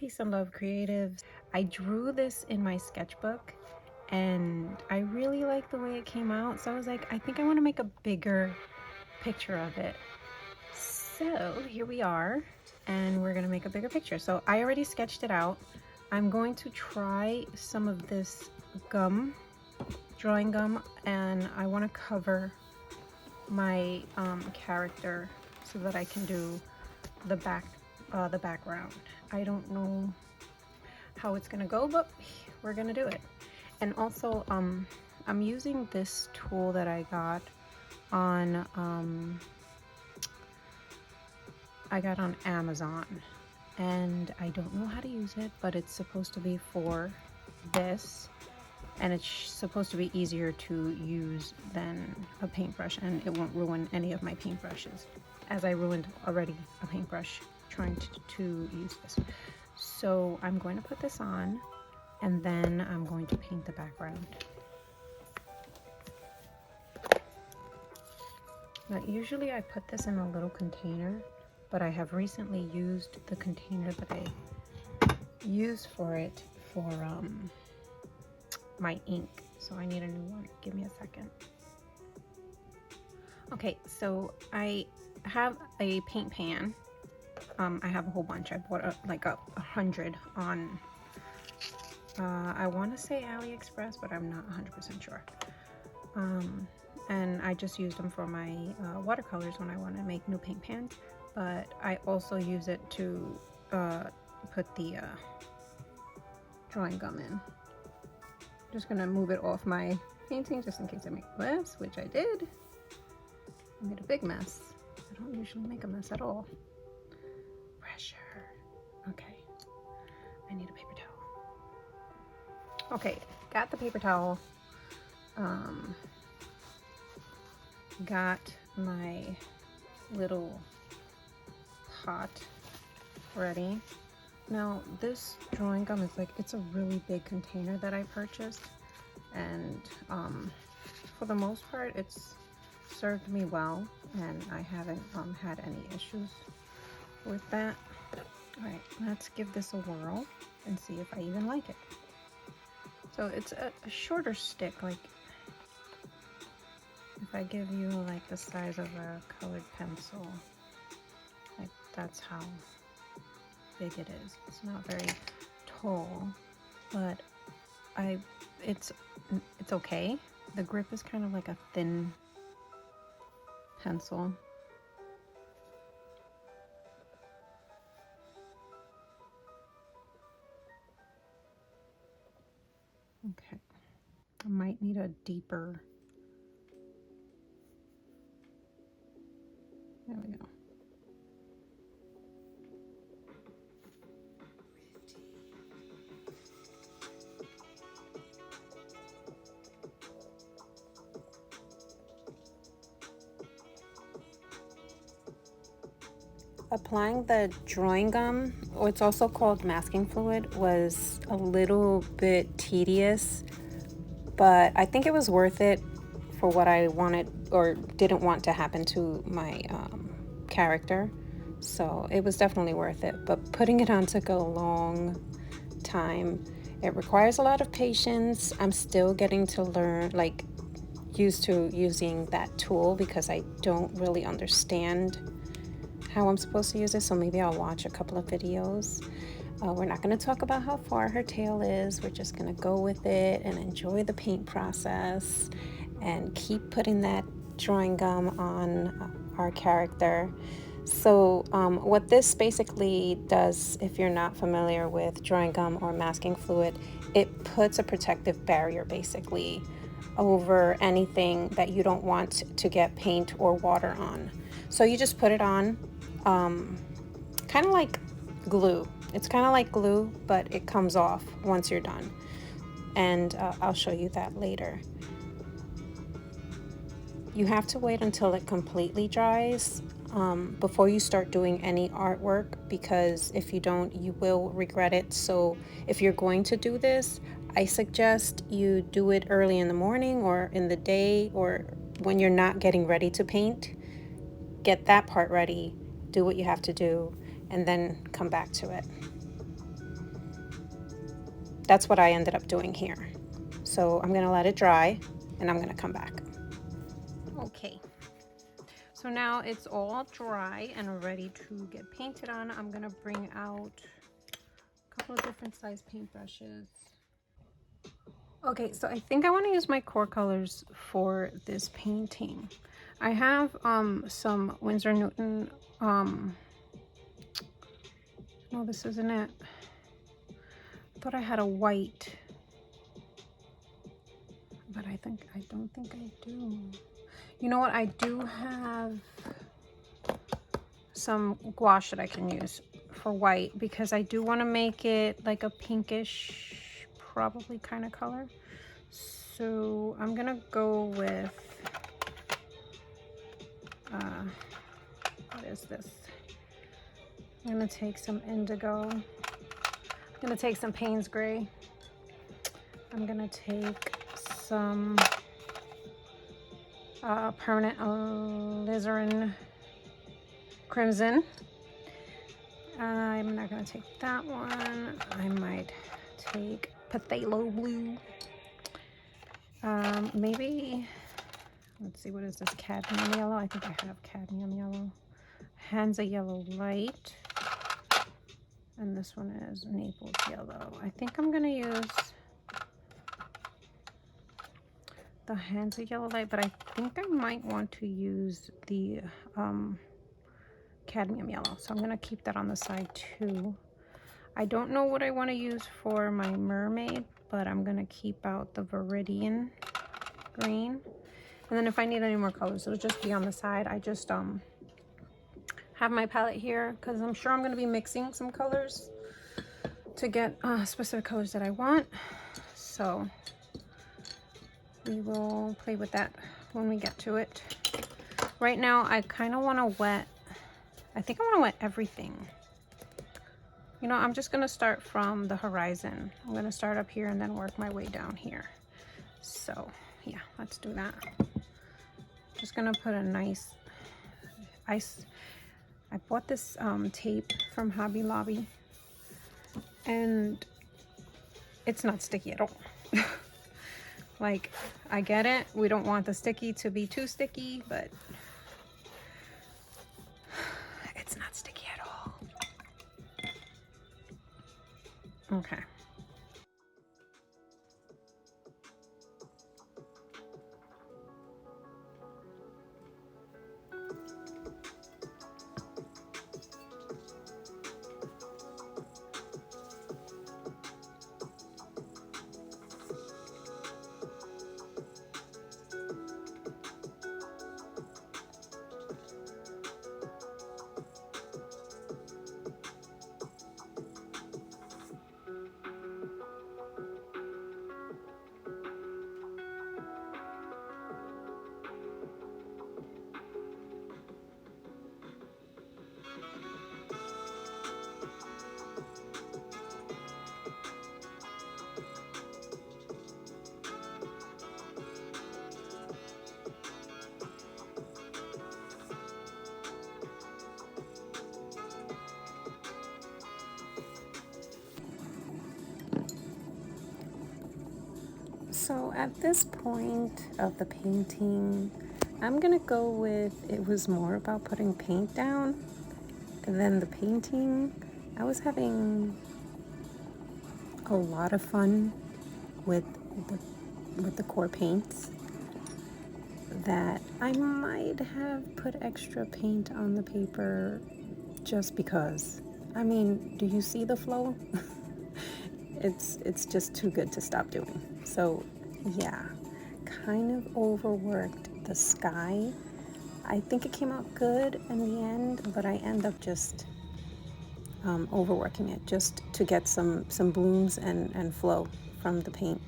Peace and love, creatives. I drew this in my sketchbook and I really like the way it came out, so I was like, I think I want to make a bigger picture of it. So here we are, and we're gonna make a bigger picture. So I already sketched it out. I'm going to try some of this gum, drawing gum, and I want to cover my character so that I can do the background. I don't know how it's gonna go, but we're gonna do it. And also, I'm using this tool that I got on Amazon, and I don't know how to use it, but it's supposed to be for this, and it's supposed to be easier to use than a paintbrush, and it won't ruin any of my paintbrushes, as I ruined already a paintbrush trying to use this. So I'm going to put this on, and then I'm going to paint the background. Now, usually I put this in a little container, but I have recently used the container that I use for it for my ink, so I need a new one. Give me a second. Okay, so I have a paint pan. I have a whole bunch. I bought like 100 on I want to say AliExpress, but I'm not 100% sure. And I just use them for my watercolors when I want to make new paint pans, but I also use it to put the drawing gum in. Just gonna move it off my painting just in case I make a mess, which I did. I made a big mess. I don't usually make a mess at all. Pressure. Okay, I need a paper towel. Okay, got the paper towel. Got my little pot ready. Now this drawing gum is like, it's a really big container that I purchased, and for the most part it's served me well, and I haven't had any issues with that. All right, let's give this a whirl and see if I even like it. So it's a shorter stick, like if I give you like the size of a colored pencil, like that's how big it is. It's not very tall, but it's okay. The grip is kind of like a thin pencil. Okay, I might need a deeper. There we go. Applying the drawing gum, or it's also called masking fluid, was a little bit tedious, but I think it was worth it for what I wanted or didn't want to happen to my character. So it was definitely worth it, but putting it on took a long time. It requires a lot of patience. I'm still getting to learn, like, used to using that tool because I don't really understand how I'm supposed to use it, so maybe I'll watch a couple of videos. We're not going to talk about how far her tail is. We're just going to go with it and enjoy the paint process and keep putting that drawing gum on our character. So what this basically does, if you're not familiar with drawing gum or masking fluid, it puts a protective barrier basically over anything that you don't want to get paint or water on. So you just put it on, kind of like glue. It's kind of like glue, but it comes off once you're done. And I'll show you that later. You have to wait until it completely dries before you start doing any artwork, because if you don't, you will regret it. So if you're going to do this, I suggest you do it early in the morning or in the day, or when you're not getting ready to paint. Get that part ready, do what you have to do, and then come back to it. that's what I ended up doing here. So I'm gonna let it dry and I'm gonna come back. Okay, so now it's all dry and ready to get painted on. I'm gonna bring out a couple of different size paintbrushes. Okay, so I think I want to use my core colors for this painting. I have some Winsor Newton, no, this isn't it. I thought I had a white, but I don't think I do. You know what, I do have some gouache that I can use for white because I do want to make it like a pinkish, probably kind of color. So I'm gonna go with, what is this? I'm gonna take some indigo. I'm gonna take some Payne's Gray. I'm gonna take some permanent alizarin crimson. I'm not gonna take that one. I might take phthalo blue. Maybe, let's see, what is this? Cadmium yellow. I think I have cadmium yellow. Hansa yellow light. And this one is Naples yellow. I think I'm gonna use the Hansa yellow light, but I think I might want to use the cadmium yellow. So I'm gonna keep that on the side too. I don't know what I want to use for my mermaid, but I'm gonna keep out the Viridian green. And then if I need any more colors, it'll just be on the side. I just have my palette here because I'm sure I'm going to be mixing some colors to get specific colors that I want. So we will play with that when we get to it. Right now, I kind of want to wet, I think I want to wet everything. You know, I'm just going to start from the horizon. I'm going to start up here and then work my way down here. So yeah, let's do that. Just going to put a nice ice. I bought this tape from Hobby Lobby and it's not sticky at all. Like, I get it, we don't want the sticky to be too sticky, but it's not sticky at all. Okay. So at this point of the painting, I'm gonna go with, it was more about putting paint down than the painting. I was having a lot of fun with the core paints that I might have put extra paint on the paper just because. I mean, do you see the flow? It's just too good to stop doing. So yeah, kind of overworked the sky. I think it came out good in the end, but I end up just overworking it just to get some blooms and flow from the paint.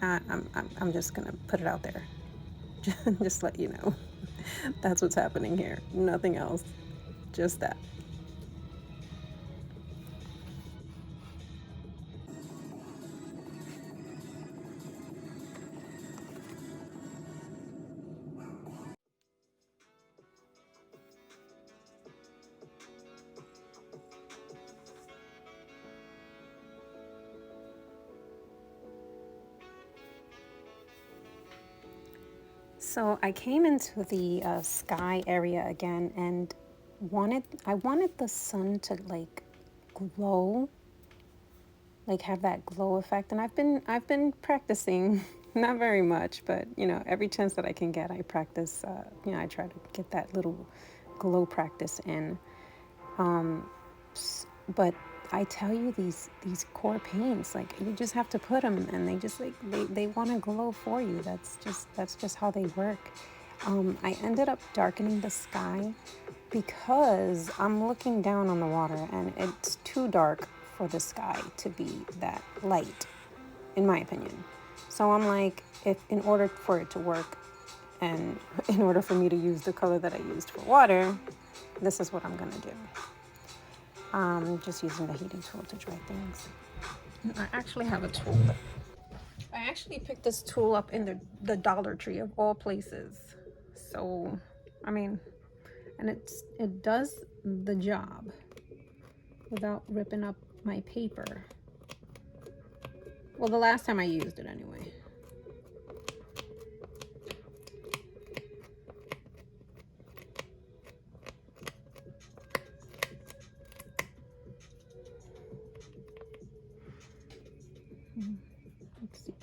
I'm just gonna put it out there. Just let you know. That's what's happening here. Nothing else. Just that. So I came into the sky area again and I wanted the sun to like glow, like have that glow effect. And I've been practicing, not very much, but you know, every chance that I can get, I practice. You know, I try to get that little glow practice in. But I tell you, these core paints, like you just have to put them, and they just like they want to glow for you. That's just how they work. I ended up darkening the sky because I'm looking down on the water, and it's too dark for the sky to be that light, in my opinion. So I'm like, if in order for it to work, and in order for me to use the color that I used for water, this is what I'm gonna do. Just using the heating tool to dry things. I actually have a tool. I actually picked this tool up in the Dollar Tree of all places. So, I mean, and it does the job without ripping up my paper. Well, the last time I used it anyway. Let's see.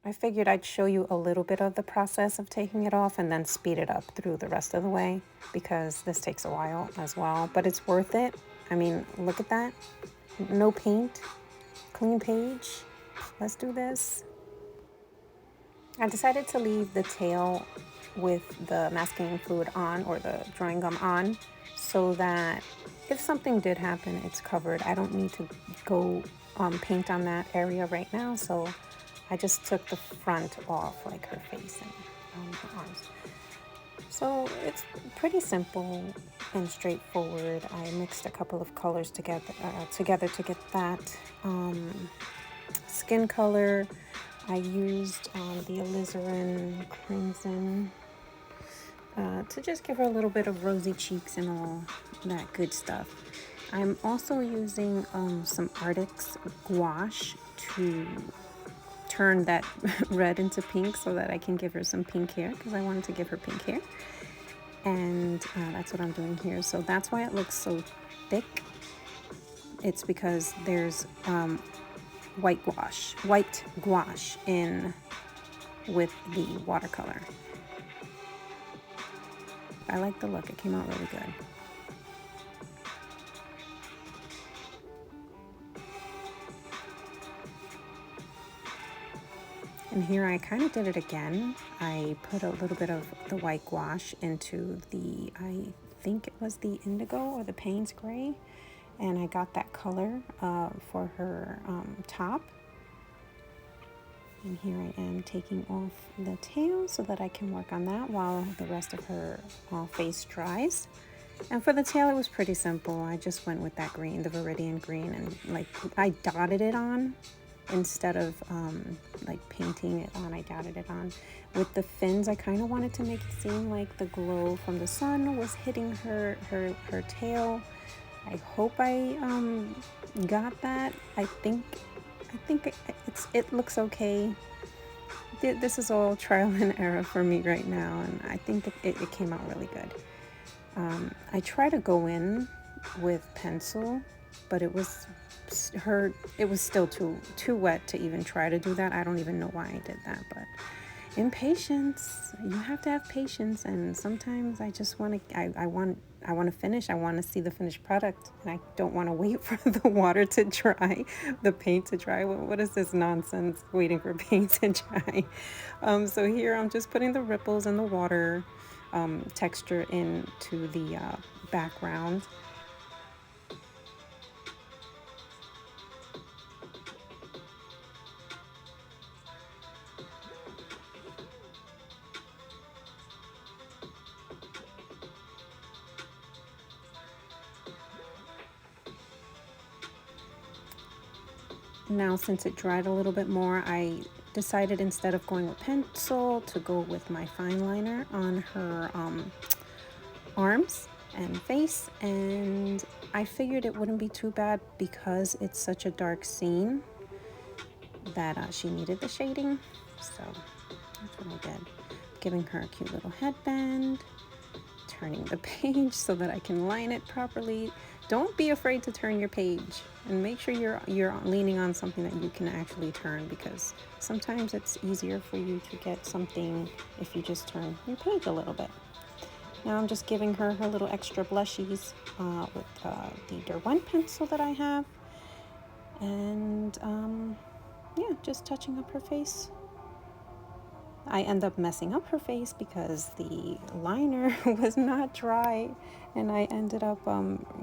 I figured I'd show you a little bit of the process of taking it off and then speed it up through the rest of the way, because this takes a while as well, but it's worth it. I mean, look at that. No paint, clean page. Let's do this. I decided to leave the tail with the masking fluid on, or the drawing gum on, so that if something did happen, it's covered. I don't need to go paint on that area right now, so I just took the front off, like her face and her arms. So it's pretty simple and straightforward. I mixed a couple of colors together to get that skin color. I used the alizarin crimson to just give her a little bit of rosy cheeks and all that good stuff. I'm also using some Arctic's gouache to turn that red into pink, so that I can give her some pink hair, because I wanted to give her pink hair. And that's what I'm doing here. So that's why it looks so thick. It's because there's white gouache in with the watercolor. I like the look. It came out really good. And here I kind of did it again. I put a little bit of the white gouache into the, I think it was the indigo or the Payne's gray, and I got that color for her top. And here I am taking off the tail so that I can work on that while the rest of her face dries. And for the tail, it was pretty simple. I just went with that green, the Viridian green, and like I dotted it on instead of like painting it on. I dotted it on. With the fins, I kind of wanted to make it seem like the glow from the sun was hitting her tail. I hope I got that. I think it looks okay. This is all trial and error for me right now, and I think it came out really good. I try to go in with pencil, but it was still too wet to even try to do that. I don't even know why I did that, but impatience. You have to have patience, and sometimes I just want to. I want to finish. I want to see the finished product, and I don't want to wait for the water to dry, the paint to dry. What is this nonsense? Waiting for paint to dry. So here I'm just putting the ripples and the water texture into the background. Now, since it dried a little bit more, I decided instead of going with pencil to go with my fine liner on her arms and face, and I figured it wouldn't be too bad because it's such a dark scene that she needed the shading, so that's what I did. Giving her a cute little headband, turning the page so that I can line it properly. Don't be afraid to turn your page, and make sure you're leaning on something that you can actually turn, because sometimes it's easier for you to get something if you just turn your page a little bit. Now I'm just giving her her little extra blushies with the Derwent pencil that I have, and yeah, just touching up her face. I end up messing up her face because the liner was not dry, and I ended up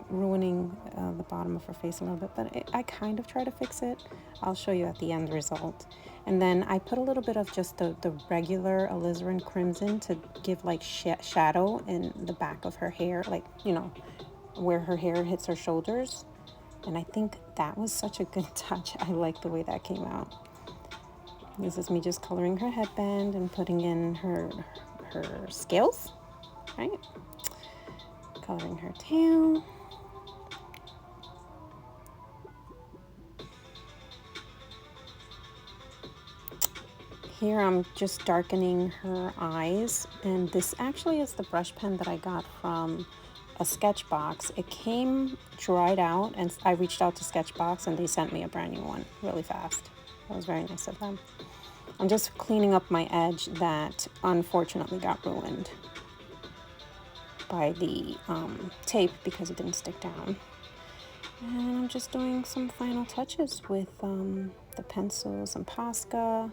ruining the bottom of her face a little bit, but I kind of try to fix it. I'll show you at the end result. And then I put a little bit of just the regular alizarin crimson to give like shadow in the back of her hair, like, you know, where her hair hits her shoulders. And I think that was such a good touch. I like the way that came out. This is me just coloring her headband and putting in her scales, right? Coloring her tail. Here I'm just darkening her eyes, and this actually is the brush pen that I got from a Sketchbox. It came dried out, and I reached out to Sketchbox and they sent me a brand new one really fast. That was very nice of them. I'm just cleaning up my edge that unfortunately got ruined by the tape because it didn't stick down. And I'm just doing some final touches with the pencil, some Posca.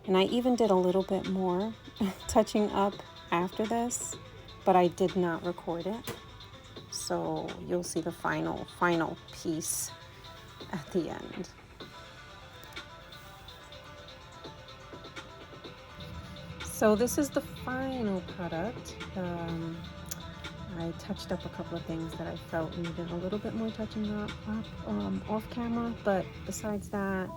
And I even did a little bit more touching up after this, but I did not record it. So you'll see the final piece at the end. So this is the final product. I touched up a couple of things that I felt needed a little bit more touching up off camera, but besides that,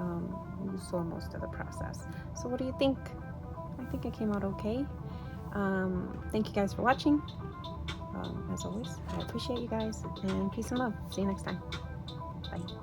you saw most of the process. So what do you think? I think it came out okay. Thank you guys for watching. As always, I appreciate you guys, and peace and love. See you next time. Bye.